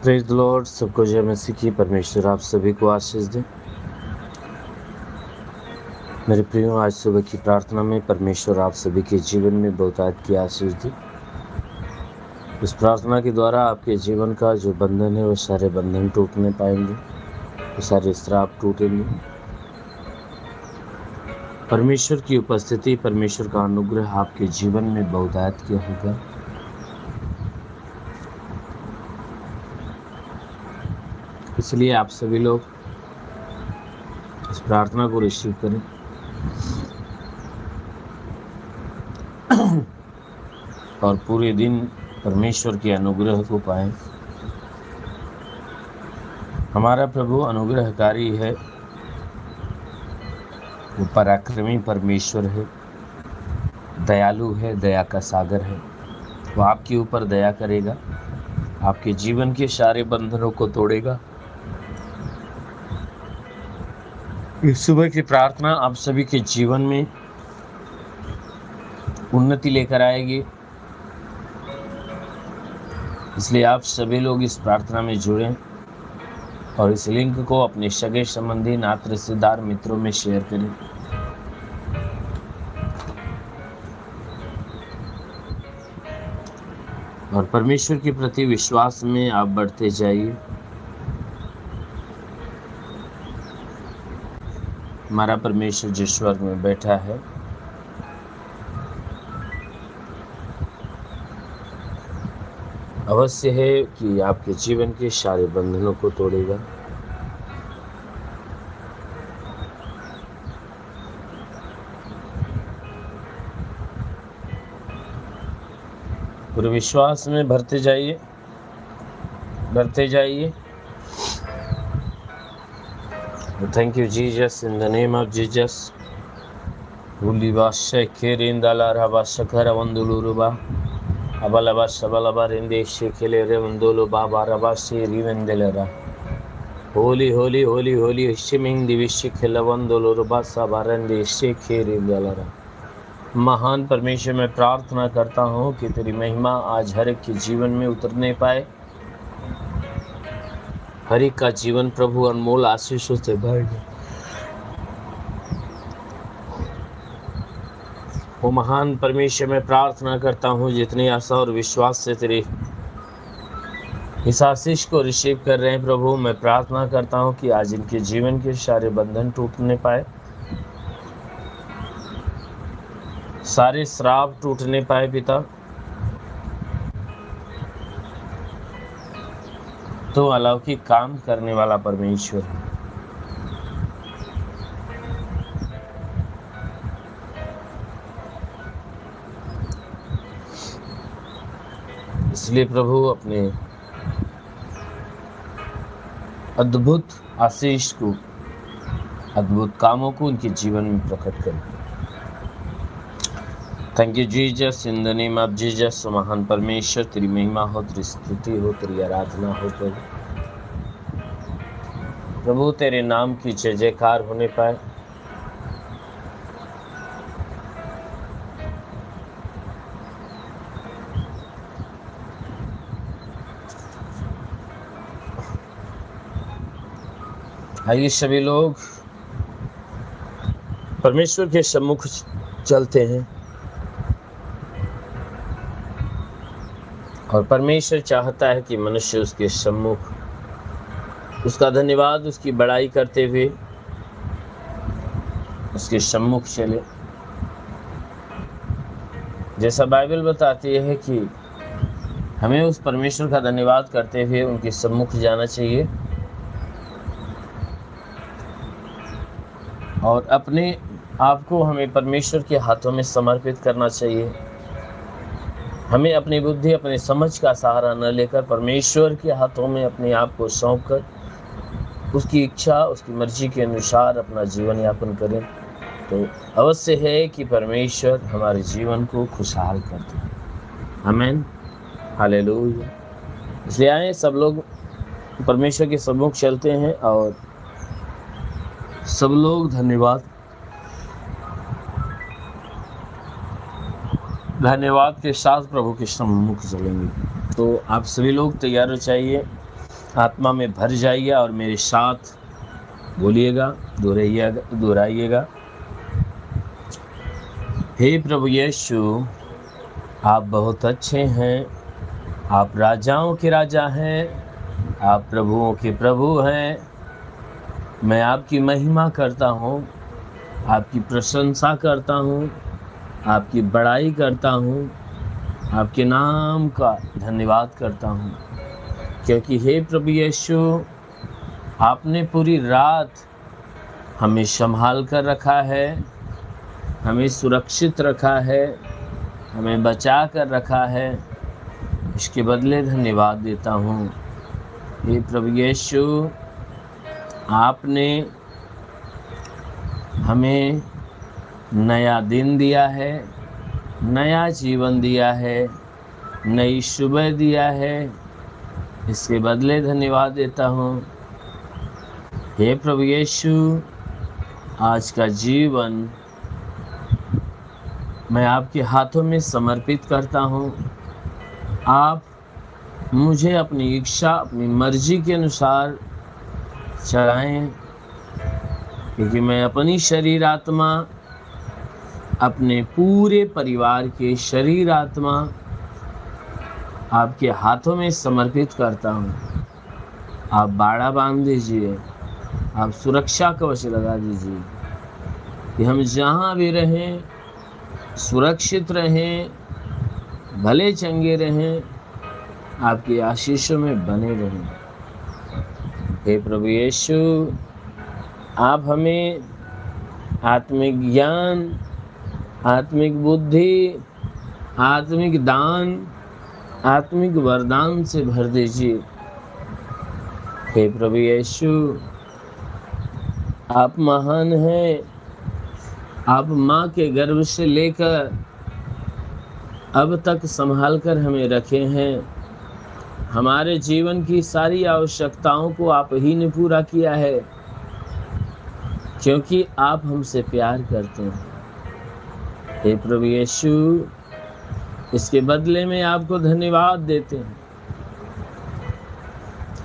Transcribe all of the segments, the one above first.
Praise the Lord. सबको जय मसीह की। परमेश्वर आप सभी को आशीष दे। मेरे प्रियो, आज सुबह की प्रार्थना में परमेश्वर आप सभी के जीवन में बहुतायत की आशीष दे। इस प्रार्थना के द्वारा आपके जीवन का जो बंधन है वो सारे बंधन टूटने पाएंगे, वो सारे श्राप टूटेंगे। परमेश्वर की उपस्थिति, परमेश्वर का अनुग्रह आपके जीवन में बहुतायत किया होगा। इसलिए आप सभी लोग इस प्रार्थना को रिसीव करें और पूरे दिन परमेश्वर के अनुग्रह को पाएं। हमारा प्रभु अनुग्रहकारी है, वो पराक्रमी परमेश्वर है, दयालु है, दया का सागर है। वो आपके ऊपर दया करेगा, आपके जीवन के सारे बंधनों को तोड़ेगा। इस सुबह की प्रार्थना आप सभी के जीवन में उन्नति लेकर आएगी। इसलिए आप सभी लोग इस प्रार्थना में जुड़ें और इस लिंक को अपने सगे संबंधी, नाते रिश्तेदार, मित्रों में शेयर करें। और परमेश्वर के प्रति विश्वास में आप बढ़ते जाइए। हमारा परमेश्वर जो स्वर्ग में बैठा है, अवश्य है कि आपके जीवन के सारे बंधनों को तोड़ेगा। पूरे विश्वास में भरते जाइए, बढ़ते जाइए। Thank you Jesus, in the name of Jesus. उलिवाशे खेरिंदाला रबाशकर वंदुलुरुबा अबलबा सबलबा रेंदेशे खेले रे वंदुलु बाबा रबाशे रिवेंदेलरा। होली होली होली होली शिमिंग दिविशे खेला वंदुलुरुबा सबारंदेशे खेरिंदाला। महान परमेश्वर, मैं प्रार्थना करता हूँ कि तेरी महिमा आज हर एक के जीवन में उतरने पाए। हर एक का जीवन प्रभु अनमोल आशीषों से भर जाए। वो महान परमेश्वर, मैं प्रार्थना करता हूँ जितनी आशा और विश्वास से तेरे इस आशीष को रिसीव कर रहे हैं प्रभु, मैं प्रार्थना करता हूँ कि आज इनके जीवन के सारे बंधन टूटने पाए, सारे श्राप टूटने पाए पिता। तो अलौकिक काम करने वाला परमेश्वर है। इसलिए प्रभु अपने अद्भुत आशीष को, अद्भुत कामों को उनके जीवन में प्रकट करें। Thank you Jesus, in the name of Jesus. महान परमेश्वर, तेरी महिमा हो, तेरी स्तुति हो, तेरी आराधना हो प्रभु। प्रभु तेरे नाम की जय जयकार होने पाए। आइए सभी लोग परमेश्वर के सम्मुख चलते हैं और परमेश्वर चाहता है कि मनुष्य उसके सम्मुख उसका धन्यवाद, उसकी बड़ाई करते हुए उसके सम्मुख चले। जैसा बाइबल बताती है कि हमें उस परमेश्वर का धन्यवाद करते हुए उनके सम्मुख जाना चाहिए और अपने आप को हमें परमेश्वर के हाथों में समर्पित करना चाहिए। हमें अपनी बुद्धि, अपनी समझ का सहारा न लेकर परमेश्वर के हाथों में अपने आप को सौंपकर उसकी इच्छा, उसकी मर्जी के अनुसार अपना जीवन यापन करें तो अवश्य है कि परमेश्वर हमारे जीवन को खुशहाल करते हैं। आमीन, हालेलुया। इसलिए आए सब लोग परमेश्वर के सम्मुख चलते हैं और सब लोग धन्यवाद के साथ प्रभु के सम्मुख चलेंगे। तो आप सभी लोग तैयार हो जाइए आत्मा में भर जाइए और मेरे साथ बोलिएगा, दोहराइएगा। हे प्रभु यीशु, आप बहुत अच्छे हैं, आप राजाओं के राजा हैं, आप प्रभुओं के प्रभु हैं। मैं आपकी महिमा करता हूँ, आपकी प्रशंसा करता हूँ, आपकी बड़ाई करता हूँ, आपके नाम का धन्यवाद करता हूँ, क्योंकि हे प्रभु यीशु, आपने पूरी रात हमें संभाल कर रखा है, हमें सुरक्षित रखा है, हमें बचा कर रखा है। इसके बदले धन्यवाद देता हूँ। हे प्रभु यीशु, आपने हमें नया दिन दिया है, नया जीवन दिया है, नई सुबह दिया है। इसके बदले धन्यवाद देता हूँ। हे प्रभु यीशु, आज का जीवन मैं आपके हाथों में समर्पित करता हूँ। आप मुझे अपनी इच्छा, अपनी मर्जी के अनुसार चलाएं, क्योंकि मैं अपनी शरीर आत्मा, अपने पूरे परिवार के शरीर आत्मा आपके हाथों में समर्पित करता हूँ। आप बाड़ा बांध दीजिए, आप सुरक्षा कवच लगा दीजिए कि हम जहाँ भी रहें सुरक्षित रहें, भले चंगे रहें, आपकी आशीषों में बने रहें। हे प्रभु यीशु, आप हमें आत्मिक ज्ञान, आत्मिक बुद्धि, आत्मिक दान, आत्मिक वरदान से भर दीजिए। हे प्रभु यीशु, आप महान हैं। आप माँ के गर्भ से लेकर अब तक संभाल कर हमें रखे हैं। हमारे जीवन की सारी आवश्यकताओं को आप ही ने पूरा किया है, क्योंकि आप हमसे प्यार करते हैं। हे प्रभु यीशु, इसके बदले में आपको धन्यवाद देते हैं।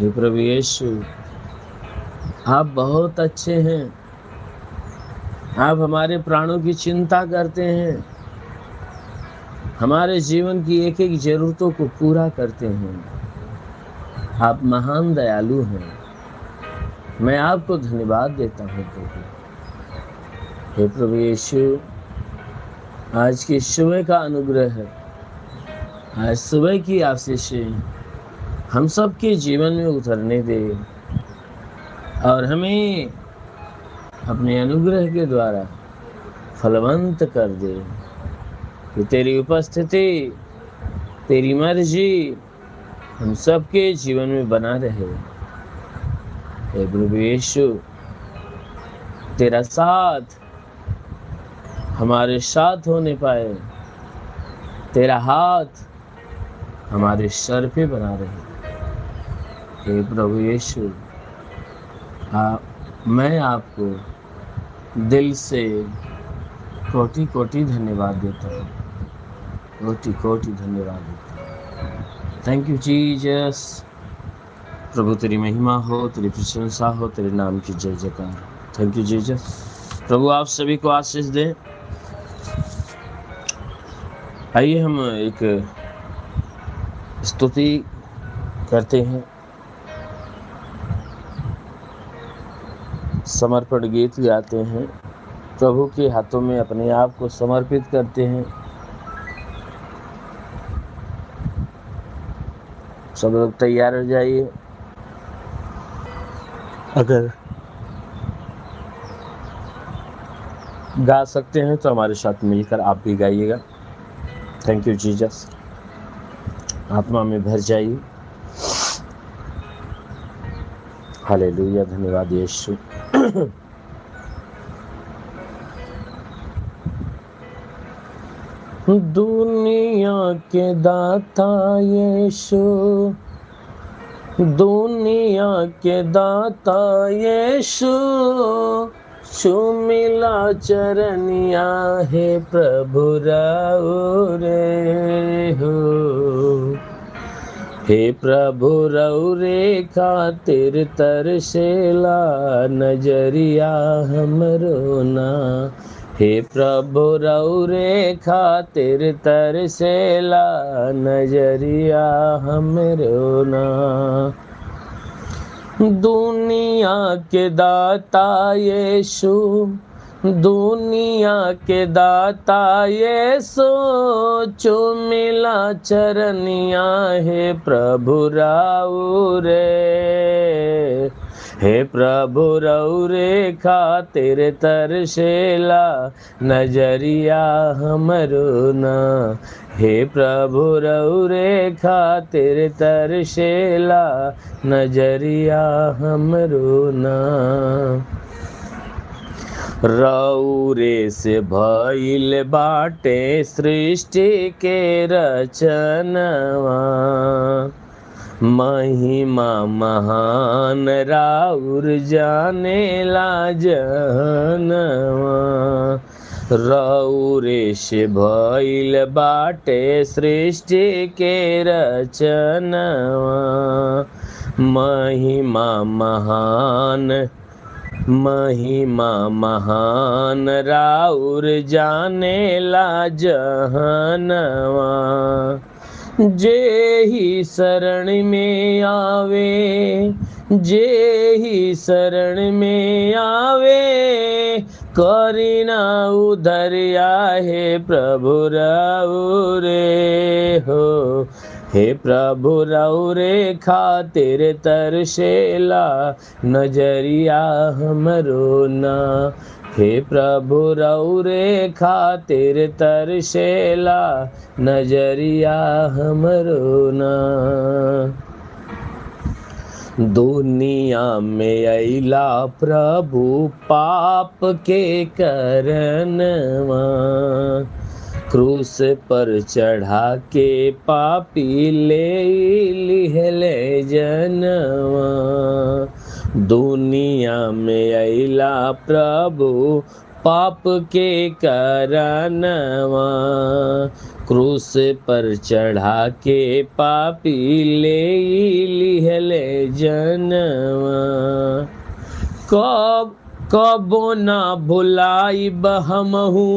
हे प्रभु यीशु, आप बहुत अच्छे हैं। आप हमारे प्राणों की चिंता करते हैं, हमारे जीवन की एक एक जरूरतों को पूरा करते हैं। आप महान दयालु हैं। मैं आपको धन्यवाद देता हूँ प्रभु। हे प्रभु यीशु, आज की सुबह का अनुग्रह है, आज सुबह की आशीषें हम सब के जीवन में उतरने दे और हमें अपने अनुग्रह के द्वारा फलवंत कर दे, कि तेरी उपस्थिति, तेरी मर्जी हम सबके जीवन में बना रहे। हे प्रभु यीशु, तेरा साथ हमारे साथ होने पाए, तेरा हाथ हमारे सर पे बना रहे। हे प्रभु यीशु, मैं आपको दिल से कोटि कोटि धन्यवाद देता हूँ, कोटि कोटि धन्यवाद देता हूँ। Thank you Jesus. प्रभु तेरी महिमा हो, तेरी प्रशंसा हो, तेरे नाम की जय जयकार। Thank you Jesus. प्रभु आप सभी को आशीष दें। आइए हम एक स्तुति करते हैं, समर्पण गीत गाते हैं, प्रभु के हाथों में अपने आप को समर्पित करते हैं। सब लोग तैयार हो जाइए। अगर गा सकते हैं तो हमारे साथ मिलकर आप भी गाइएगा। Thank you Jesus. आत्मा में भर जाइए। हालेलुया, धन्यवाद यीशु। दुनिया के दाता यीशु, दुनिया के दाता यीशु, सुमिला चरनिया है प्रभु राउ रे हो। हे प्रभु रौरे खातिर तरसेला नजरिया हमरो ना। हे प्रभु रौरे खातिर तरसेला नजरिया हमरो ना। दुनिया के दाता यीशु, दुनिया के दाता यीशु, चुमिला चरनिया हे प्रभु रौरे। हे प्रभु रौरे खातिर तरसेला नजरिया हमरो ना। हे प्रभु रौरे खातिर तरसेला नजरिया हमरो ना। रौरे से भइल बाटे सृष्टि के रचनवा, महिमा महान राउर जानेला जहनवा। रौरे से भइल बाटे सृष्टि के रचनवा, महिमा महान, महिमा महान राउर जानेला जहनवा। जेहि शरण में आवे, जेहि शरण में आवे, करीना उधरिया हे प्रभु रौरे हो। हे प्रभु रौरे खातिर तरसेला नजरिया हमरो ना। हे प्रभु रौरे खातिर तरसेला नजरिया हमरो ना। दुनिया में अइला प्रभु पाप के करनवा, क्रूस पर चढ़ा के पापी ले लिहले जनवा। दुनिया में अइला प्रभु पाप के करनवा, क्रूस पर चढ़ा के पापी ले लिहले जनवा। कबो ना भुलाइब हमहू,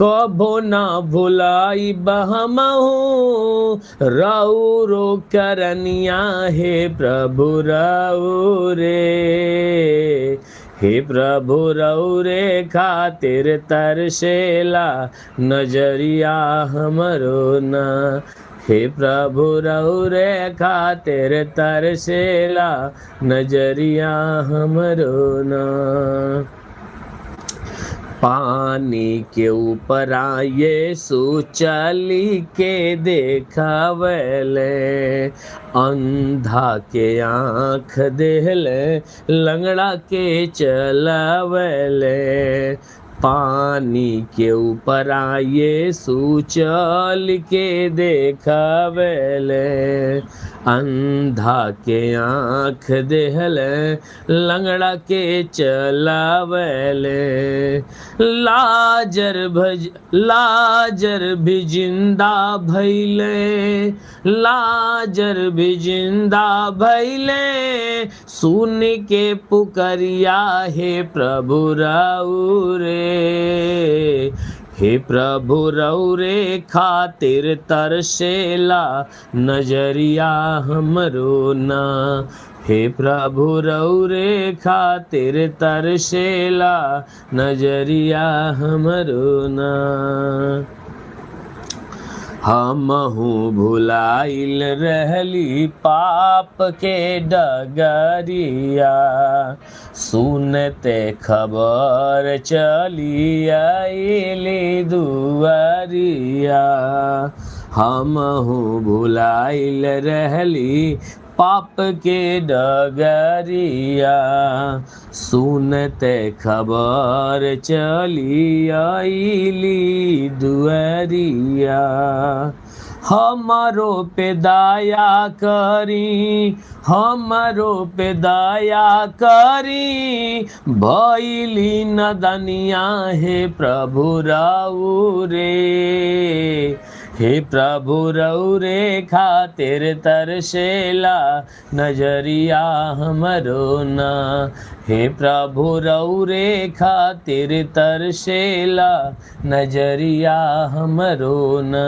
कबो ना भुलाइब हमहू, रौरो करनिया हे प्रभु रौरे। हे प्रभु रौरे खातिर तरसेला नजरिया हमरो ना। हे प्रभु रौरे खातिर तरसेला नजरिया हमरो ना। पानी के ऊपर यीशु चली के देखावले, अंधा के आँख देहले, लंगड़ा के चलावले। पानी के ऊपर यीशु चल के देखावले, अंधा के आँख देहले, लंगड़ा के चलावले। लाजर भी जिंदा भइले, लाजर भी जिंदा भइले, सुन के पुकरिया हे प्रभु रौरे। हे प्रभु रौरे खातिर तरसेला नजरिया हमरो ना। हे प्रभु रौरे खातिर तरसेला नजरिया हमरो ना। हमहू भुलाइल रहली पाप के डगरिया, सुनते खबर चली आइली दुआरिया। हमहू भुलाइल रहली पाप के डगरिया, सुनते खबर चली आइली दुआरिया। हमारो पे दया करी, हमारो पे दया करी, भइली नदनिया हे प्रभु रौरे। हे प्रभु रौरे खातिर तरसेला नजरिया हमरो ना। हे प्रभु रौरे खातिर तरसेला नजरिया हमरो ना।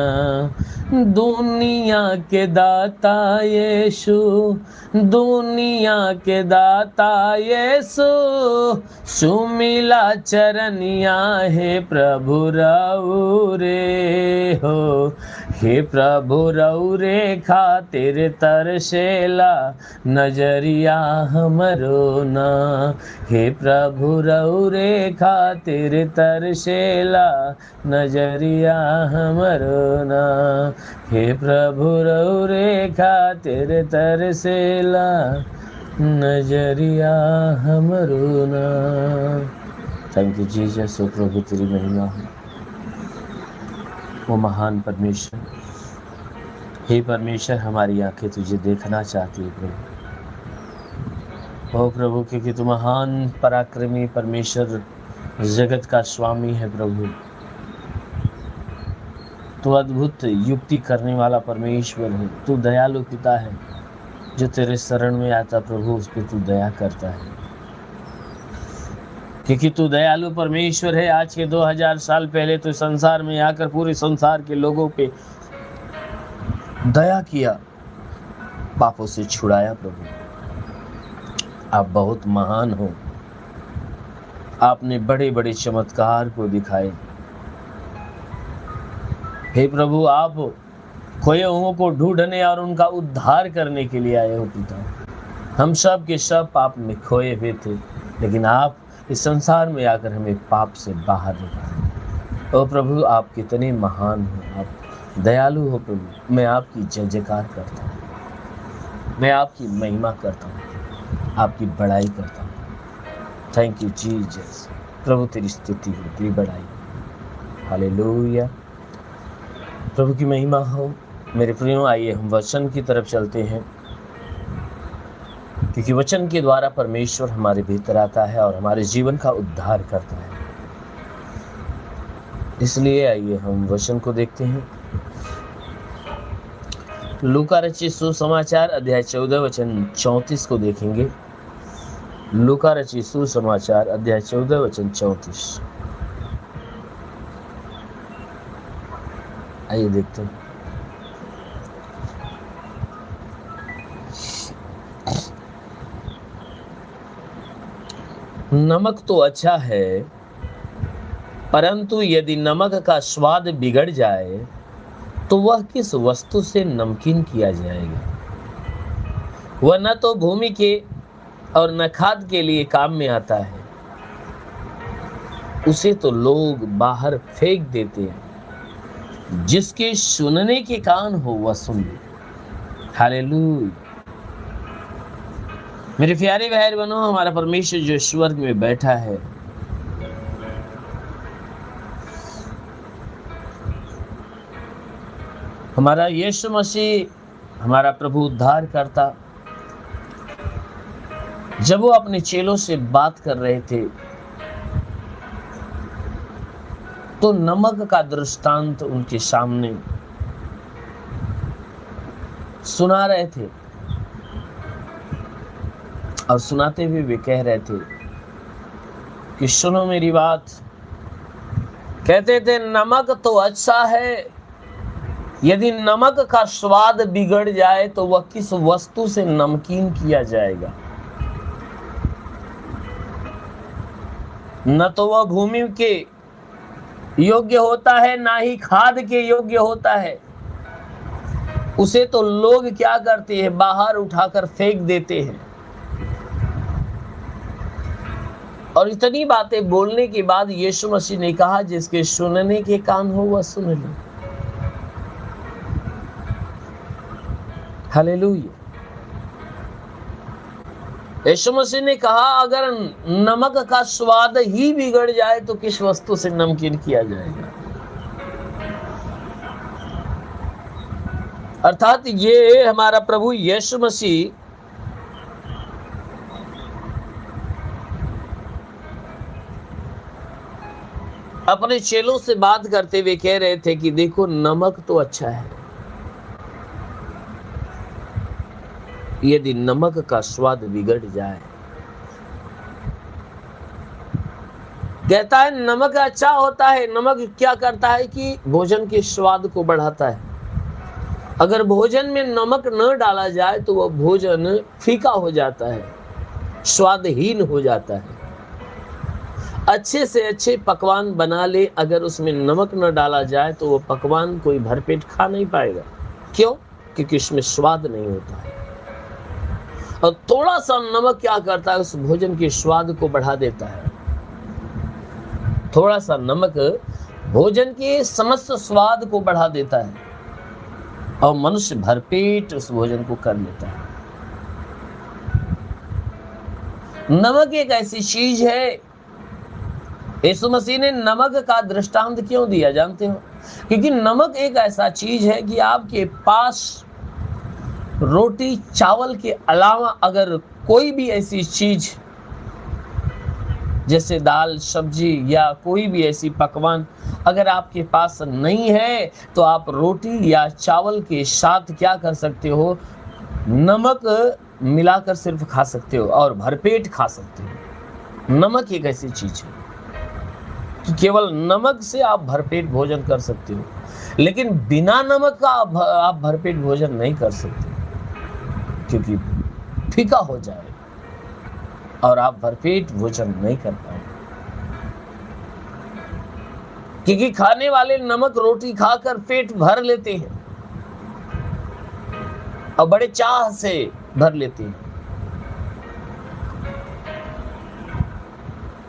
दुनिया के दाता यीशु, दुनिया के दाता यीशु, सुमिला चरनिया हे प्रभु रौरे हो। हे प्रभु रौरे खातिर तरसेला नजरिया हमरो ना। हे प्रभु रौरे खातिर तरसेला नजरिया हमरो ना। हे प्रभु रौरे खातिर तरसेला नजरिया हमरो ना। Thank you Jesus. ओ प्रभु तेरी महिमा हो। वो महान परमेश्वर, हे परमेश्वर हमारी आंखें तुझे देखना चाहती है प्रभु। ओ प्रभु क्योंकि तू महान पराक्रमी परमेश्वर, जगत का स्वामी है प्रभु। तू अद्भुत युक्ति करने वाला परमेश्वर है। तू दयालु पिता है, जो तेरे शरण में आता प्रभु उस पर तू दया करता है। क्योंकि तू दयालु परमेश्वर है। आज के 2000 साल पहले तो संसार में आकर पूरे संसार के लोगों पे दया किया, पापों से छुड़ाया प्रभु। आप बहुत महान हो। आपने बड़े बड़े चमत्कार को दिखाए। हे प्रभु, आप खोए हुओं को ढूंढने और उनका उद्धार करने के लिए आए हो पिता। हम सब के सब पाप में खोए हुए थे, लेकिन आप इस संसार में आकर हमें पाप से बाहर निकाले। ओ प्रभु, आप कितने महान हो, आप दयालु हो प्रभु। मैं आपकी जय जयकार करता हूँ, मैं आपकी महिमा करता हूँ, आपकी बड़ाई करता हूँ। Thank you Jesus. प्रभु तेरी स्तुति हो, तेरी बड़ाई हो। हालेलुया। प्रभु की महिमा हो। मेरे प्रियो, आइए हम वचन की तरफ चलते हैं, क्योंकि वचन के द्वारा परमेश्वर हमारे भीतर आता है और हमारे जीवन का उद्धार करता है। इसलिए आइए हम वचन को देखते हैं। लूका रचित सुसमाचार अध्याय 14 वचन 34 को देखेंगे। लूका रचित सुसमाचार अध्याय 14 वचन 34। आइए देखते हैं। नमक तो अच्छा है, परंतु यदि नमक का स्वाद बिगड़ जाए तो वह किस वस्तु से नमकीन किया जाएगा। वह न तो भूमि के और न खाद के लिए काम में आता है, उसे तो लोग बाहर फेंक देते हैं। जिसके सुनने के कान हो वह सुन ले। हालेलुया। मेरे प्यारे भाई बहनों, हमारा परमेश्वर जो स्वर्ग में बैठा है, हमारा यीशु मसीह, हमारा प्रभु उद्धार करता, जब वो अपने चेलों से बात कर रहे थे तो नमक का दृष्टांत उनके सामने सुना रहे थे और सुनाते हुए वे कह रहे थे कि सुनो मेरी बात। कहते थे नमक तो अच्छा है, यदि नमक का स्वाद बिगड़ जाए तो वह किस वस्तु से नमकीन किया जाएगा। न तो वह भूमि के योग्य होता है, ना ही खाद के योग्य होता है। उसे तो लोग क्या करते हैं, बाहर उठाकर फेंक देते हैं। और इतनी बातें बोलने के बाद यीशु मसीह ने कहा, जिसके सुनने के कान हो वह सुन ले। हालेलुया। यीशु मसीह ने कहा, अगर नमक का स्वाद ही बिगड़ जाए तो किस वस्तु से नमकीन किया जाएगा। अर्थात ये हमारा प्रभु यीशु मसीह अपने चेलों से बात करते हुए कह रहे थे कि देखो नमक तो अच्छा है, यदि नमक का स्वाद बिगड़ जाए, कहता है नमक अच्छा होता है। नमक क्या करता है कि भोजन के स्वाद को बढ़ाता है। अगर भोजन में नमक न डाला जाए तो वह भोजन फीका हो जाता है, स्वादहीन हो जाता है। अच्छे से अच्छे पकवान बना ले, अगर उसमें नमक न डाला जाए तो वो पकवान कोई भरपेट खा नहीं पाएगा। क्यों? क्योंकि उसमें स्वाद नहीं होता है। और थोड़ा सा नमक क्या करता है, उस भोजन के स्वाद को बढ़ा देता है। थोड़ा सा नमक भोजन के समस्त स्वाद को बढ़ा देता है और मनुष्य भरपेट उस भोजन को कर लेता है। नमक एक ऐसी चीज है, यीशु मसीह ने नमक का दृष्टांत क्यों दिया जानते हो? क्योंकि नमक एक ऐसा चीज है कि आपके पास रोटी चावल के अलावा अगर कोई भी ऐसी चीज जैसे दाल सब्जी या कोई भी ऐसी पकवान अगर आपके पास नहीं है तो आप रोटी या चावल के साथ क्या कर सकते हो, नमक मिलाकर सिर्फ खा सकते हो और भरपेट खा सकते हो। नमक एक ऐसी चीज है कि केवल नमक से आप भरपेट भोजन कर सकते हो, लेकिन बिना नमक का आप भरपेट भोजन नहीं कर सकते, क्योंकि फीका हो जाए और आप भरपेट भोजन नहीं कर पाएंगे। क्योंकि खाने वाले नमक रोटी खाकर पेट भर लेते हैं और बड़े चाह से भर लेते हैं,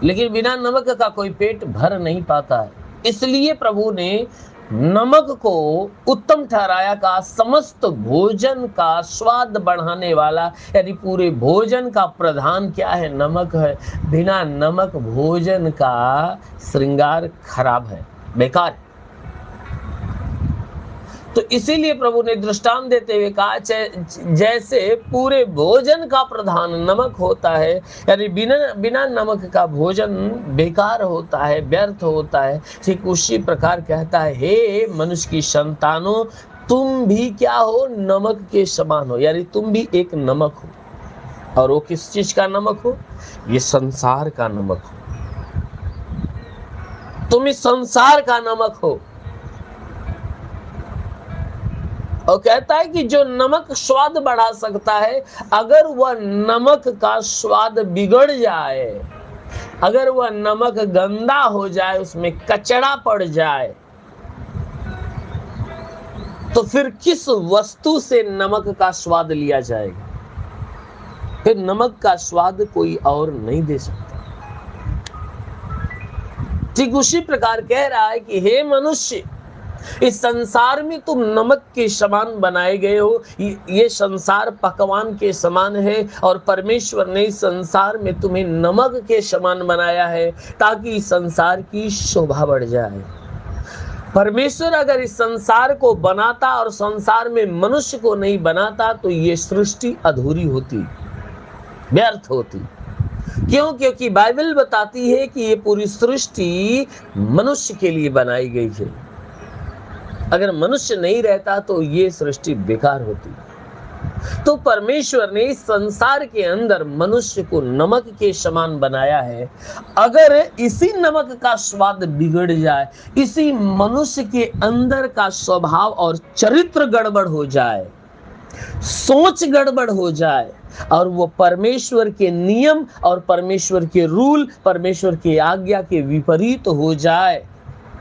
लेकिन बिना नमक का कोई पेट भर नहीं पाता है। इसलिए प्रभु ने नमक को उत्तम ठहराया का समस्त भोजन का स्वाद बढ़ाने वाला, यानी पूरे भोजन का प्रधान क्या है? नमक है। बिना नमक भोजन का श्रृंगार खराब है, बेकार है। तो इसीलिए प्रभु ने दृष्टांत देते हुए कहा, जैसे पूरे भोजन का प्रधान नमक होता है, यानी बिना नमक का भोजन बेकार होता है, व्यर्थ होता है, ठीक उसी प्रकार कहता है, हे मनुष्य की संतानों, तुम भी क्या हो? नमक के समान हो, यानी तुम भी एक नमक हो। और वो किस चीज का नमक हो? ये संसार का नमक हो। तुम इस संसार का नमक हो। और कहता है कि जो नमक स्वाद बढ़ा सकता है, अगर वह नमक का स्वाद बिगड़ जाए, अगर वह नमक गंदा हो जाए, उसमें कचरा पड़ जाए, तो फिर किस वस्तु से नमक का स्वाद लिया जाएगा? फिर नमक का स्वाद कोई और नहीं दे सकता। ठीक उसी प्रकार कह रहा है कि हे मनुष्य, इस संसार में तुम नमक के समान बनाए गए हो। ये संसार पकवान के समान है और परमेश्वर ने इस संसार में तुम्हें नमक के समान बनाया है ताकि इस संसार की शोभा बढ़ जाए। परमेश्वर अगर इस संसार को बनाता और संसार में मनुष्य को नहीं बनाता तो ये सृष्टि अधूरी होती, व्यर्थ होती। क्यों? क्योंकि बाइबल बताती है कि ये पूरी सृष्टि मनुष्य के लिए बनाई गई है। अगर मनुष्य नहीं रहता तो ये सृष्टि बेकार होती। तो परमेश्वर ने इस संसार के अंदर मनुष्य को नमक के समान बनाया है। अगर इसी नमक का स्वाद बिगड़ जाए, इसी मनुष्य के अंदर का स्वभाव और चरित्र गड़बड़ हो जाए, सोच गड़बड़ हो जाए और वो परमेश्वर के नियम और परमेश्वर के रूल, परमेश्वर की आज्ञा के विपरीत हो जाए,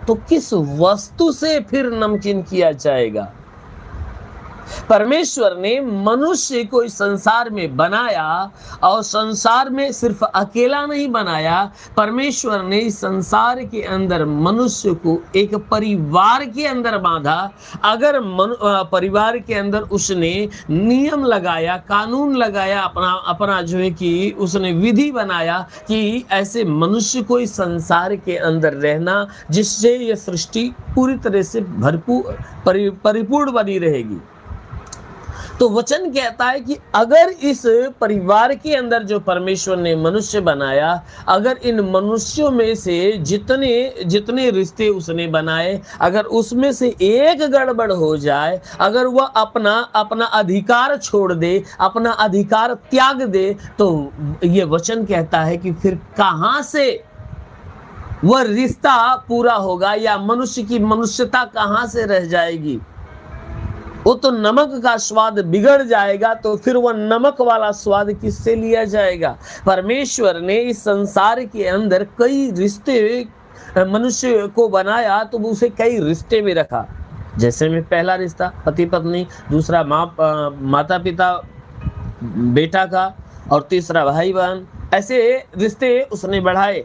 तो किस वस्तु से फिर नमकीन किया जाएगा? परमेश्वर ने मनुष्य को इस संसार में बनाया और संसार में सिर्फ अकेला नहीं बनाया, परमेश्वर ने इस संसार के अंदर मनुष्य को एक परिवार के अंदर बांधा। अगर परिवार के अंदर उसने नियम लगाया, कानून लगाया, अपना जो है कि उसने विधि बनाया कि ऐसे मनुष्य को इस संसार के अंदर रहना, जिससे यह सृष्टि पूरी तरह से भरपूर परिपूर्ण बनी रहेगी। तो वचन कहता है कि अगर इस परिवार के अंदर जो परमेश्वर ने मनुष्य बनाया, अगर इन मनुष्यों में से जितने जितने रिश्ते उसने बनाए, अगर उसमें से एक गड़बड़ हो जाए, अगर वह अपना अपना अधिकार छोड़ दे, अपना अधिकार त्याग दे, तो ये वचन कहता है कि फिर कहां से वह रिश्ता पूरा होगा, या मनुष्य की मनुष्यता कहां से रह जाएगी। वो तो नमक का स्वाद बिगड़ जाएगा, तो फिर वह नमक वाला स्वाद किससे लिया जाएगा। परमेश्वर ने इस संसार के अंदर कई रिश्ते मनुष्य को बनाया, तो उसे कई रिश्ते में रखा। जैसे में पहला रिश्ता पति पत्नी, दूसरा माता पिता बेटा का, और तीसरा भाई बहन, ऐसे रिश्ते उसने बढ़ाए।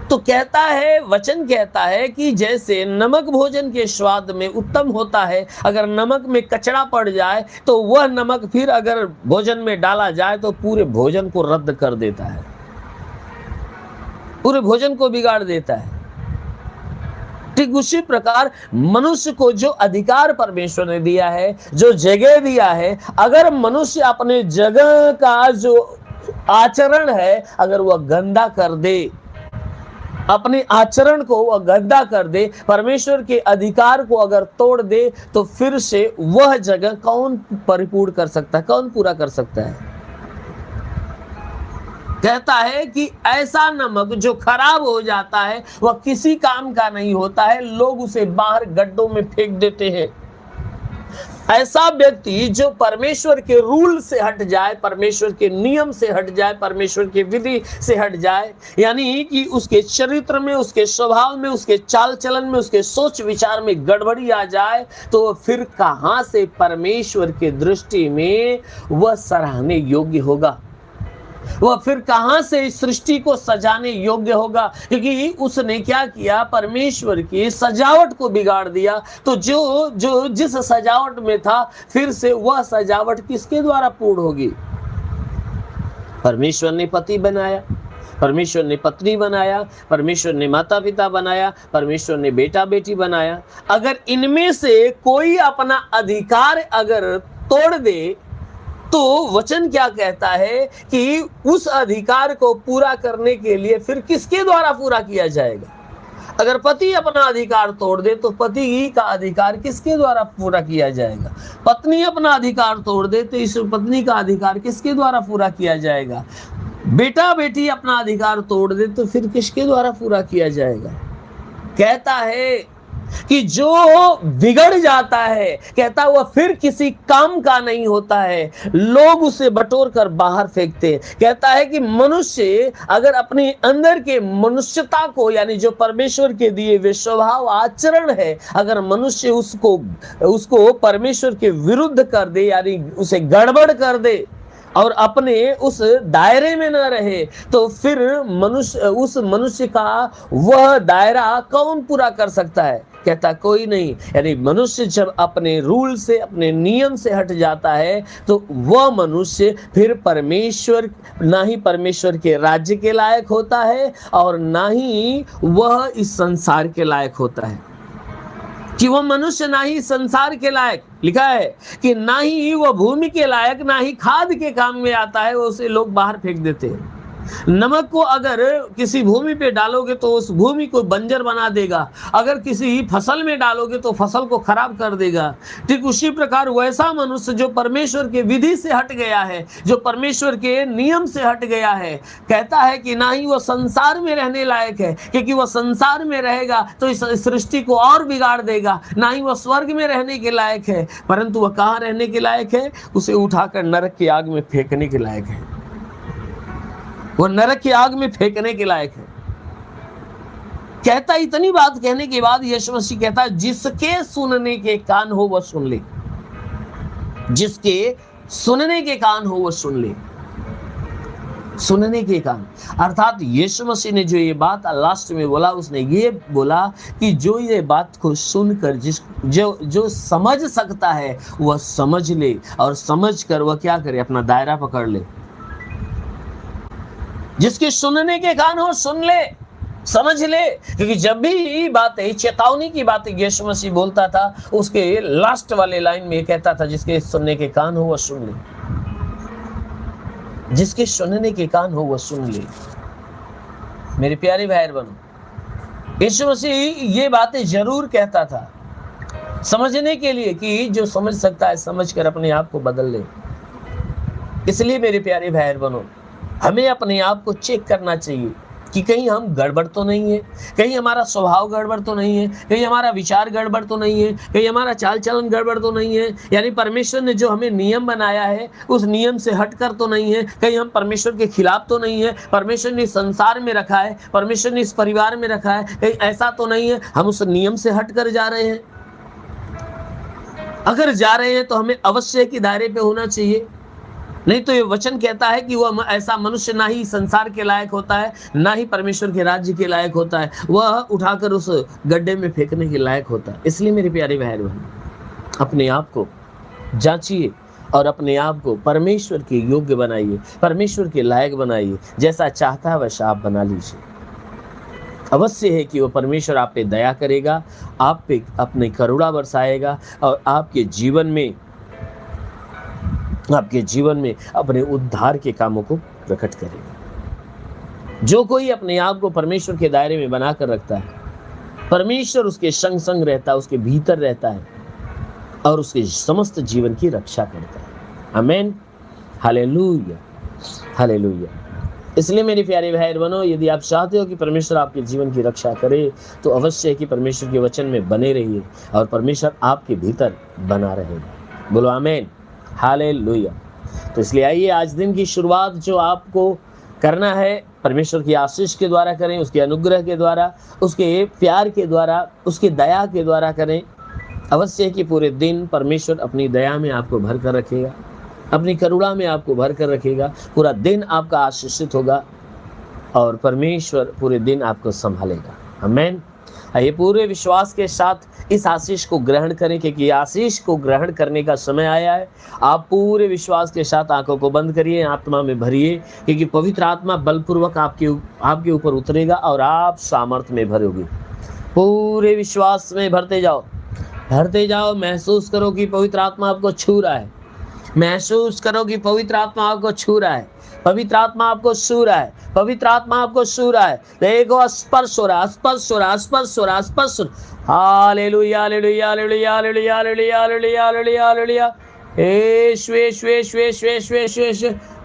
तो कहता है, वचन कहता है कि जैसे नमक भोजन के स्वाद में उत्तम होता है, अगर नमक में कचरा पड़ जाए तो वह नमक फिर अगर भोजन में डाला जाए तो पूरे भोजन को रद्द कर देता है, पूरे भोजन को बिगाड़ देता है। ठीक उसी प्रकार मनुष्य को जो अधिकार परमेश्वर ने दिया है, जो जगह दिया है, अगर मनुष्य अपने जगह का जो आचरण है अगर वह गंदा कर दे, अपने आचरण को वह गंदा कर दे, परमेश्वर के अधिकार को अगर तोड़ दे, तो फिर से वह जगह कौन परिपूर्ण कर सकता है, कौन पूरा कर सकता है। कहता है कि ऐसा नमक जो खराब हो जाता है वह किसी काम का नहीं होता है, लोग उसे बाहर गड्ढों में फेंक देते हैं। ऐसा व्यक्ति जो परमेश्वर के रूल से हट जाए, परमेश्वर के नियम से हट जाए, परमेश्वर के विधि से हट जाए, यानी कि उसके चरित्र में, उसके स्वभाव में, उसके चाल चलन में, उसके सोच विचार में गड़बड़ी आ जाए, तो फिर कहां से परमेश्वर के दृष्टि में वह सराहने योग्य होगा, वह फिर कहां से इस सृष्टि को सजाने योग्य होगा। क्योंकि उसने क्या किया, परमेश्वर की सजावट को बिगाड़ दिया। तो जो जिस सजावट में था, फिर से वह सजावट किसके द्वारा पूर्ण होगी। परमेश्वर ने पति बनाया, परमेश्वर ने पत्नी बनाया, परमेश्वर ने माता पिता बनाया, परमेश्वर ने बेटा बेटी बनाया। अगर इनमें से कोई अपना अधिकार अगर तोड़ दे, तो वचन क्या कहता है कि उस अधिकार को पूरा करने के लिए फिर किसके द्वारा पूरा किया जाएगा। अगर पति अपना अधिकार तोड़ दे तो पति का अधिकार किसके द्वारा पूरा किया जाएगा। पत्नी अपना अधिकार तोड़ दे तो इस पत्नी का अधिकार किसके द्वारा पूरा किया जाएगा। बेटा बेटी अपना अधिकार तोड़ दे तो फिर किसके द्वारा पूरा किया जाएगा। कहता है कि जो बिगड़ जाता है, कहता वह फिर किसी काम का नहीं होता है, लोग उसे बटोर कर बाहर फेंकते। कहता है कि मनुष्य अगर अपने अंदर के मनुष्यता को, यानी जो परमेश्वर के दिए वे स्वभाव आचरण है, अगर मनुष्य उसको परमेश्वर के विरुद्ध कर दे, यानी उसे गड़बड़ कर दे और अपने उस दायरे में न रहे, तो फिर उस मनुष्य का वह दायरा कौन पूरा कर सकता है। कहता कोई नहीं। यानी मनुष्य जब अपने रूल से, अपने नियम से हट जाता है, तो वह मनुष्य फिर परमेश्वर, ना ही परमेश्वर के राज्य के लायक होता है और ना ही वह इस संसार के लायक होता है। कि वह मनुष्य ना ही संसार के लायक, लिखा है कि ना ही वह भूमि के लायक, ना ही खाद के काम में आता है, उसे लोग बाहर फेंक देते हैं। नमक को अगर किसी भूमि पे डालोगे तो उस भूमि को बंजर बना देगा, अगर किसी फसल में डालोगे तो फसल को खराब कर देगा। ठीक उसी प्रकार वैसा मनुष्य जो परमेश्वर के विधि से हट गया है, जो परमेश्वर के नियम से हट गया है, कहता है कि ना ही वह संसार में रहने लायक है, क्योंकि वह संसार में रहेगा तो इस सृष्टि को और बिगाड़ देगा। ना ही वह स्वर्ग में रहने के लायक है, परंतु वह कहाँ रहने के लायक है, उसे उठाकर नरक की आग में फेंकने के लायक है। वो नरक की आग में फेंकने के लायक है। कहता, इतनी बात कहने के बाद यीशु मसीह कहता, जिसके सुनने के कान हो वह सुन ले, जिसके सुनने के कान हो वह सुन ले। सुनने के कान अर्थात यीशु मसीह ने जो ये बात लास्ट में बोला, उसने ये बोला कि जो ये बात को सुनकर जो समझ सकता है वह समझ ले, और समझ कर वह क्या करे, अपना दायरा पकड़ ले। जिसके सुनने के कान हो सुन ले, समझ ले, क्योंकि जब भी बातें चेतावनी की बातें यीशु मसीह बोलता था, उसके लास्ट वाले लाइन में कहता था, जिसके सुनने के कान हो वह सुन ले, जिसके सुनने के कान हो वह सुन ले। मेरे प्यारे भाई बहनों, यीशु मसीह ये बातें जरूर कहता था समझने के लिए कि जो समझ सकता है समझकर अपने आप को बदल ले। इसलिए मेरे प्यारे भाई बहनों, हमें अपने आप को चेक करना चाहिए कि कहीं हम गड़बड़ तो नहीं है, कहीं हमारा स्वभाव गड़बड़ तो नहीं है, कहीं हमारा विचार गड़बड़ तो नहीं है, कहीं हमारा चाल चलन गड़बड़ तो नहीं है, यानी परमेश्वर ने जो हमें नियम बनाया है उस नियम से हटकर तो नहीं है, कहीं हम परमेश्वर के खिलाफ तो नहीं है, परमेश्वर ने संसार में रखा है, परमेश्वर ने इस परिवार में रखा है, कहीं ऐसा तो नहीं है हम उस नियम से हटकर जा रहे हैं। अगर जा रहे हैं तो हमें अवश्य के दायरे पे होना चाहिए, नहीं तो ये वचन कहता है कि वह ऐसा मनुष्य ना ही संसार के लायक होता है, ना ही परमेश्वर के राज्य के लायक होता है, वह उठाकर उस गड्ढे में फेंकने के लायक होता है। इसलिए मेरे प्यारे भाई बहन, अपने आप को जांचिए और अपने आप को परमेश्वर के योग्य बनाइए, परमेश्वर के लायक बनाइए, जैसा चाहता है वैसा आप बना लीजिए। अवश्य है कि वह परमेश्वर आप पे दया करेगा, आप पे अपनी करुणा बरसाएगा और आपके जीवन में अपने उद्धार के कामों को प्रकट करेगा। जो कोई अपने आप को परमेश्वर के दायरे में बनाकर रखता है, परमेश्वर उसके संग संग रहता है, उसके भीतर रहता है और उसके समस्त जीवन की रक्षा करता है। आमीन, हालेलुया, हालेलुया। इसलिए मेरे प्यारे भाई बहनों, यदि आप चाहते हो कि परमेश्वर आपके जीवन की रक्षा करे तो अवश्य है कि परमेश्वर के वचन में बने रहिए और परमेश्वर आपके भीतर बना रहेगा। बोलो आमीन, हालेलुया। तो इसलिए आइए आज दिन की शुरुआत जो आपको करना है परमेश्वर की आशीष के द्वारा करें, उसके अनुग्रह के द्वारा, उसके प्यार के द्वारा, उसकी दया के द्वारा करें। अवश्य है कि पूरे दिन परमेश्वर अपनी दया में आपको भर कर रखेगा, अपनी करुणा में आपको भर कर रखेगा। पूरा दिन आपका आशीषित होगा और परमेश्वर पूरे दिन आपको संभालेगा। आमीन। आइए पूरे विश्वास के साथ इस आशीष को ग्रहण करें, क्योंकि आशीष को ग्रहण करने का समय आया है। आप पूरे विश्वास के साथ आंखों को बंद करिए, आत्मा में भरिए, क्योंकि पवित्र आत्मा बलपूर्वक आपके ऊपर उतरेगा और आप सामर्थ्य में भरोगे। पूरे विश्वास में भरते जाओ। महसूस करो कि पवित्र आत्मा आपको छू रहा है, महसूस करो कि पवित्र आत्मा आपको छू रहा है, पवित्र आत्मा आपको छू रहा है, पवित्र आत्मा आपको छू रहा है। देखो स्पर्श हो रहा, स्पर्श हो रहा, स्पर्श हो रहा, स्पर्श। Hallelujah, hallelujah, hallelujah, hallelujah, hallelujah, hallelujah, hallelujah, hallelujah.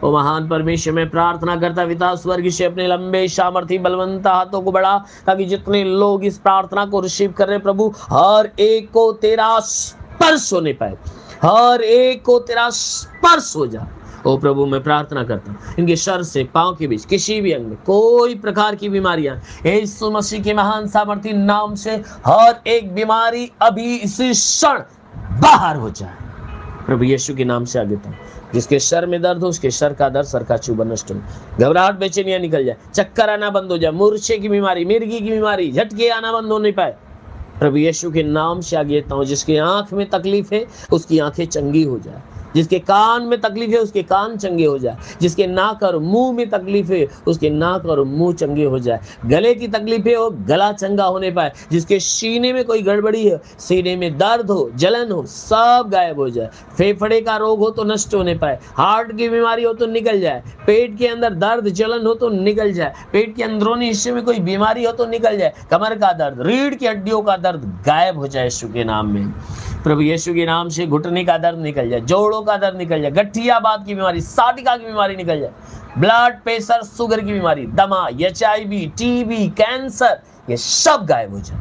ओ महान परमेश्वर, मैं प्रार्थना करता पिता स्वर्ग से अपने लंबे सामर्थी बलवंत हाथों को बढ़ा, ताकि जितने लोग इस प्रार्थना को रिसीव कर रहे प्रभु, हर एक को तेरा स्पर्श होने पाए, हर एक को तेरा स्पर्श हो जा। ओ प्रभु, मैं प्रार्थना करता हूँ इनके सर से पांव के बीच किसी भी अंग में कोई प्रकार की बीमारियां यीशु मसीह के महान सामर्थी नाम से हर एक बीमारी अभी इसी क्षण बाहर हो जाए। प्रभु यीशु के नाम से आगे था, जिसके सर में दर्द हो उसके सर का दर्द, सर का चुभन नष्ट हो, घबराहट बेचैनियां निकल जाए, चक्कर आना बंद हो जाए, मूर्छे की बीमारी, मिर्गी की बीमारी, झटके आना बंद हो नहीं पाए। प्रभु यीशु के नाम से आगे देता हूँ, जिसकी आंख में तकलीफ है उसकी आंखें चंगी हो जाए, जिसके कान में तकलीफ है उसके कान चंगे हो जाए, जिसके नाक और मुंह में तकलीफ है उसके नाक और मुंह चंगे हो जाए, गले की तकलीफ है वो गला चंगा होने पाए, जिसके सीने में कोई गड़बड़ी है, सीने में दर्द हो, जलन हो, सब गायब हो जाए, फेफड़े का रोग हो तो नष्ट होने पाए, हार्ट की बीमारी हो तो निकल जाए, पेट के अंदर दर्द जलन हो तो निकल जाए, पेट के अंदरूनी हिस्से में कोई बीमारी हो तो निकल जाए, कमर का दर्द, रीढ़ की हड्डियों का दर्द गायब हो जाए यीशु के नाम में। प्रभु यीशु के नाम से घुटने का दर्द निकल जाए, जोड़ों का दर्द निकल जाए, गठियाबाद की बीमारी, साटिका की बीमारी निकल जाए, ब्लड प्रेशर, शुगर की बीमारी, दमा, HIV, TB, कैंसर, ये सब गायब हो जाए।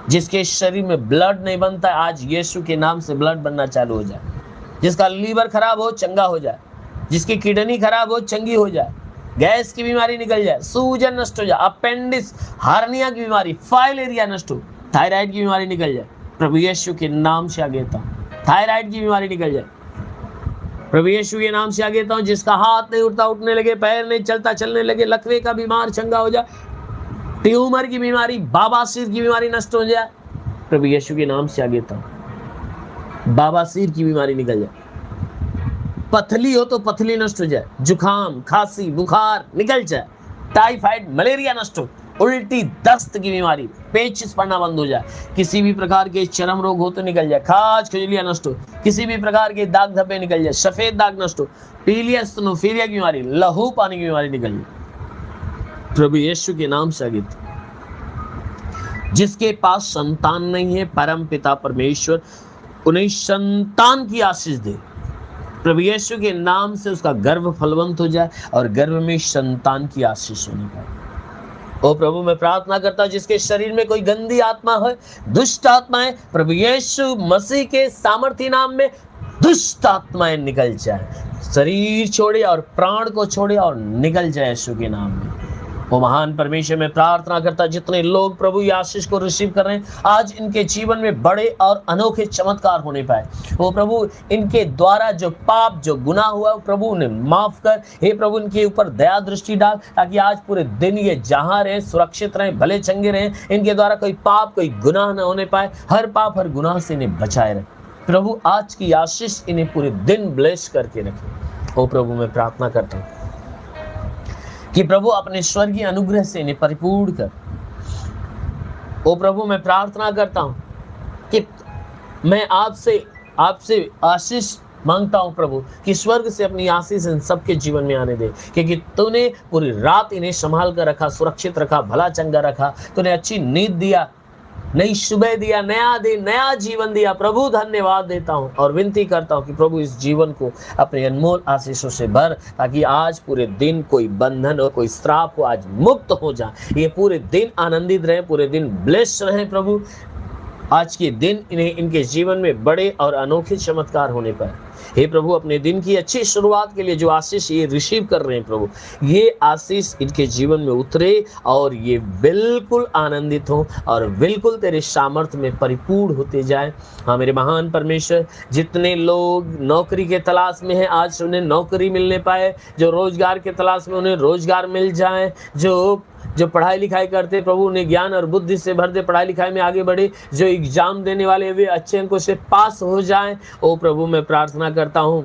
जिसके शरीर में ब्लड नहीं बनता आज यीशु के नाम से ब्लड बनना चालू हो जाए, जिसका लीवर खराब हो चंगा हो जाए, जिसकी किडनी खराब हो चंगी हो जाए, गैस की बीमारी निकल जाए, सूजन नष्ट हो जाए, अपेंडिक्स, हार्निया की बीमारी, फाइलेरिया नष्ट हो, थायराइड की बीमारी निकल जाए। प्रभु यीशु के नाम से आगे था, थायराइड की बीमारी निकल जाए। प्रभु यीशु के नाम से आगे था, जिसका हाथ नहीं उठता उठने लगे, पैर नहीं चलता चलने लगे, लकवे का बीमार चंगा हो जाए, ट्यूमर की बीमारी, बाबासीर की बीमारी नष्ट हो जाए। प्रभु यीशु के नाम से आगे था, बाबासीर की बीमारी निकल जाए, पथली हो तो पथली नष्ट हो जाए, जुकाम, खांसी, बुखार निकल जाए, टाइफाइड, मलेरिया नष्ट हो, उल्टी, दस्त की बीमारी, पेचिस पड़ना बंद हो जाए, किसी भी प्रकार के चर्म रोग हो तो निकल जाए, खाज खुजलियां नष्ट हो, किसी भी प्रकार के दाग धब्बे निकल जाए, सफेद दाग नष्ट हो, पीलिया स्तनोफीलिया की बीमारी, लहू पानी की बीमारी निकल जाए प्रभु यीशु के नाम से। आगे जिसके पास संतान नहीं है, परम पिता परमेश्वर उन्हें संतान की आशीष दे। प्रभु यीशु के नाम से उसका गर्भ फलवंत हो जाए और गर्भ में संतान की आशीष होने पाए। ओ प्रभु, मैं प्रार्थना करता हूं जिसके शरीर में कोई गंदी आत्मा है, दुष्ट आत्माएं, प्रभु यीशु मसीह के सामर्थी नाम में दुष्ट आत्माएं निकल जाए, शरीर छोड़े और प्राण को छोड़े और निकल जाए यीशु के नाम में। वो महान परमेश्वर में प्रार्थना करता, जितने लोग प्रभु ये आशीष को रिसीव कर रहे हैं, आज इनके जीवन में बड़े और अनोखे चमत्कार होने पाए। वो प्रभु इनके द्वारा जो पाप जो गुनाह हुआ प्रभु उन्हें माफ कर, हे प्रभु इनके ऊपर दया दृष्टि डाल, ताकि आज पूरे दिन ये जहां रहे सुरक्षित रहे, भले चंगे रहे, इनके द्वारा कोई पाप कोई गुनाह न होने पाए, हर पाप हर गुनाह से इन्हें बचाए रखे। प्रभु आज की आशीष इन्हें पूरे दिन ब्लेस करके रखे। ओ प्रभु, मैं प्रार्थना करता हूँ कि प्रभु अपने स्वर्गीय अनुग्रह से इन्हें परिपूर्ण कर। ओ प्रभु, मैं प्रार्थना करता हूं कि मैं आपसे आशीष मांगता हूं प्रभु, कि स्वर्ग से अपनी आशीष इन सबके जीवन में आने दे, क्योंकि तूने पूरी रात इन्हें संभाल कर रखा, सुरक्षित रखा, भला चंगा रखा, तूने अच्छी नींद दिया, नई सुबह दिया, नया जीवन दिया। प्रभु धन्यवाद देता हूं और विनती करता हूं कि प्रभु इस जीवन को अपने अनमोल आशीषों से भर, ताकि आज पूरे दिन कोई बंधन और कोई श्राप हो आज मुक्त हो जाए, ये पूरे दिन आनंदित रहे, पूरे दिन ब्लेस रहे प्रभु। आज के दिन इन्हें इनके जीवन में बड़े और अनोखे चमत्कार होने पर, हे प्रभु अपने दिन की अच्छी शुरुआत के लिए जो आशीष ये रिसीव कर रहे हैं प्रभु, ये आशीष इनके जीवन में उतरे और ये बिल्कुल आनंदित हो और बिल्कुल तेरे सामर्थ्य में परिपूर्ण होते जाए। हाँ मेरे महान परमेश्वर, जितने लोग नौकरी के तलाश में हैं आज उन्हें नौकरी मिलने पाए, जो रोजगार के तलाश में उन्हें रोजगार मिल जाए, जो पढ़ाई लिखाई करते प्रभु उन्हें ज्ञान और बुद्धि से भर दे, पढ़ाई लिखाई में आगे बढ़े, जो एग्जाम देने वाले वे अच्छे अंकों से पास हो जाएं। ओ प्रभु, मैं प्रार्थना करता हूं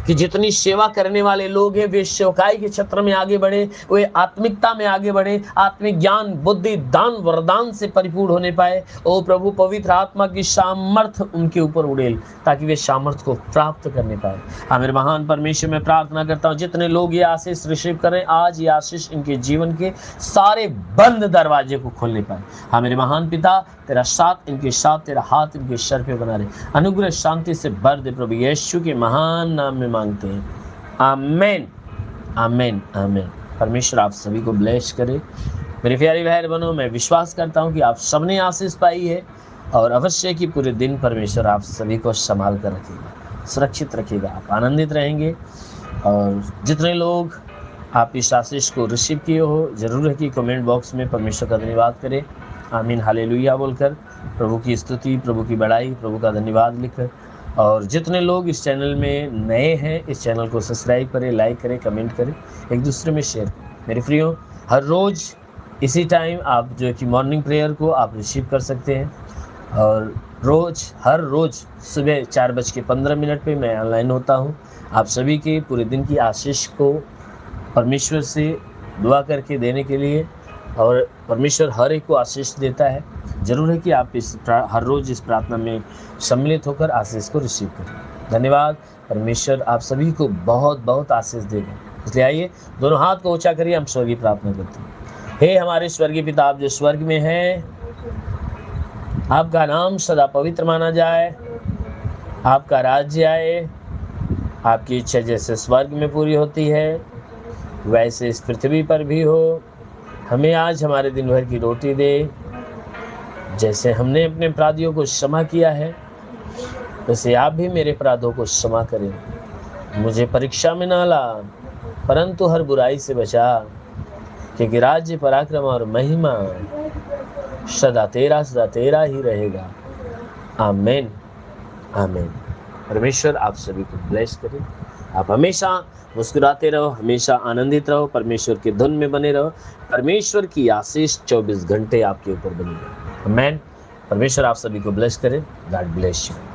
कि जितनी सेवा करने वाले लोग हैं वे सेवकाई के क्षेत्र में आगे बढ़े, वे आत्मिकता में आगे बढ़े, आत्मिक ज्ञान बुद्धि दान वरदान से परिपूर्ण होने पाए। ओ प्रभु, पवित्र आत्मा की सामर्थ्य उनके ऊपर उड़ेल, ताकि वे सामर्थ्य को प्राप्त करने पाए। हाँ मेरे महान परमेश्वर, मैं प्रार्थना करता हूँ जितने लोग ये आशीष रिसीव करें, आज ये आशीष इनके जीवन के सारे बंद दरवाजे को खोलने पाए। हाँ मेरे महान पिता, तेरा साथ इनके साथ, तेरा हाथ इनके सर पे बना रहे, अनुग्रह शांति से भर दे प्रभु यीशु के महान नाम में मांगते हैं, आमीन आमीन आमीन। परमेश्वर आप सभी को ब्लेस करे। मेरे प्यारे भाई बहनों, मैं विश्वास करता हूँ कि आप सबने आशीष पाई है और अवश्य कि पूरे दिन परमेश्वर आप सभी को संभाल कर रखेगा, सुरक्षित रखेगा, आप आनंदित रहेंगे। और जितने लोग आप इस आशीष को रिसीव किए हो, जरूर है कि कमेंट बॉक्स में परमेश्वर का धन्यवाद करें, आमीन हालेलुया बोलकर, प्रभु की स्तुति, प्रभु की बड़ाई, प्रभु का धन्यवाद लिखकर। और जितने लोग इस चैनल में नए हैं, इस चैनल को सब्सक्राइब करें, लाइक करें, कमेंट करें, एक दूसरे में शेयर करें। मेरे प्रियो, हर रोज़ इसी टाइम आप जो कि मॉर्निंग प्रेयर को आप रिसीव कर सकते हैं, और हर रोज़ सुबह 4:15 पे मैं ऑनलाइन होता हूँ। आप सभी के पूरे दिन की आशीष को परमेश्वर से दुआ करके देने के लिए, और परमेश्वर हर एक को आशीष देता है। जरूर है कि आप हर रोज़ इस प्रार्थना में सम्मिलित होकर आशीष को रिसीव करें। धन्यवाद। परमेश्वर आप सभी को बहुत बहुत आशीष देगा। इसलिए आइए दोनों हाथ को ऊंचा करिए, हम स्वर्गीय प्रार्थना करते हैं। हे हमारे स्वर्गीय पिता, आप जो स्वर्ग में हैं, आपका नाम सदा पवित्र माना जाए, आपका राज्य आए, आपकी इच्छा जैसे स्वर्ग में पूरी होती है वैसे इस पृथ्वी पर भी हो। हमें आज हमारे दिन भर की रोटी दे, जैसे हमने अपने अपराधियों को क्षमा किया है वैसे आप भी मेरे अपराधों को क्षमा करें। मुझे परीक्षा में ना ला, परंतु हर बुराई से बचा, क्योंकि राज्य पराक्रम और महिमा सदा तेरा ही रहेगा। आमीन आमीन। परमेश्वर आप सभी को ब्लेस करे। आप हमेशा मुस्कुराते रहो, हमेशा आनंदित रहो, परमेश्वर की धुन में बने रहो। परमेश्वर की आशीष 24 घंटे आपके ऊपर बनी रहे। आमीन। परमेश्वर आप सभी को ब्लेस करे। God bless you.